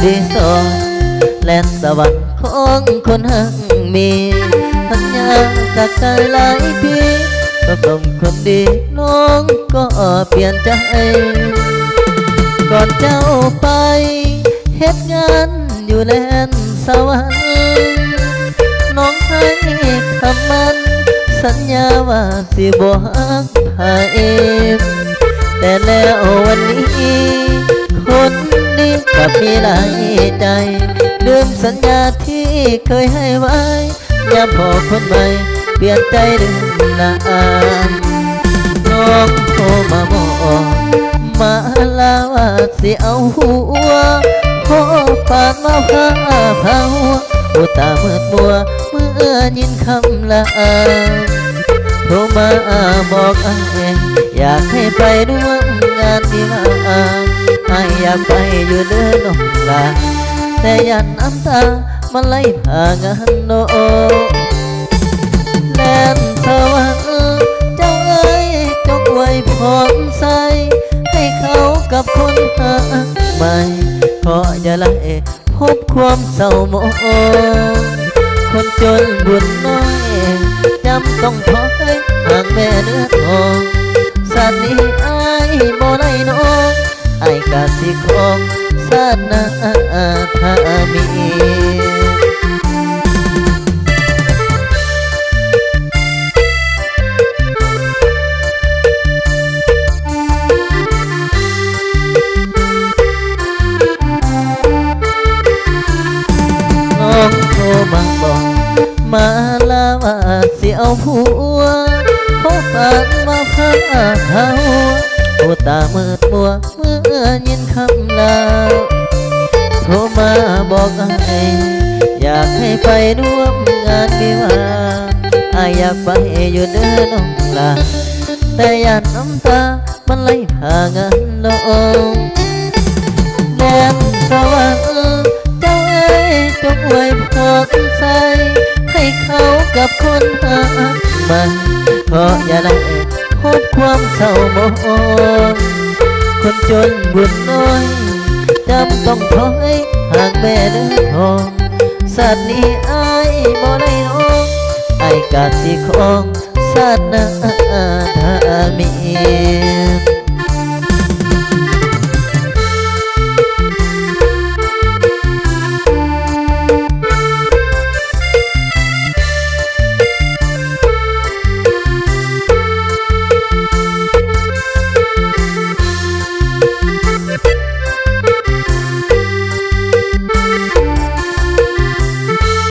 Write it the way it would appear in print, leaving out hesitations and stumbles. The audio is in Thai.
ดีสอนและสวรรค์ของคนหักมีสัญญาจากใจหลายปีก็ต้องคนดีน้องก็เปลี่ยนใจก่อนเจ้าไปเฮ็ดงานอยู่แลนสวรรค์น้องให้คำมันสัญญาว่าสิบ่ฮักไผแต่แล้ววันนี้คนดีกับมีหลายใจลืมสัญญาที่เคยให้ไว้อย่าพอคนใหม่เปลี่ยนใจดึงนานน้องโทรมาบอกมาลาว่าสิเอาหัวพอปานมาพาพาหัวหูตามืดมัวเมื่อยินคำลาโทรมาบอกอยากให้ไปร่วมงานวิวาอยากไปอยู่เดินน้องลาแต่ยันน้ำตามันไหลผ่างานโนแลนสวรรค์เจ้าเอ๋ยจงไว้พร้อมใส่ให้เขากับคนหาใหม่ขออย่าไล่พบความเศร้าหมองคนจนบุญน้อยจำต้องถอยห่างแม่เนื้อทองสัตว์นี้อายบ่ได้น้องไอ้กาสิของสาดนาถ้ามีน้องโทรมาบอกมาลาว่าสิเอาผัวเพราะฝันมาพาเขาหูตามืดมัวเมื่อยินคำลาโทรมาบอกอยากให้ไปร่วมงานวิวาอยากไปอยู่เดินน้องลาแต่ยานน้ำตามันไหลผ่างานลงแดนสวรรค์เจ้าเอ๋ยจงไว้พอใส่ให้เขากับคนหาใหม่ขออย่าได้พบความเศร้าหมองคนจนบุญน้อยจำต้องถอยห่างแม่เนื้อทองสัตว์นี้อายบ่ได้น้องไอ้กาสิของสัตว์นาถ้ามี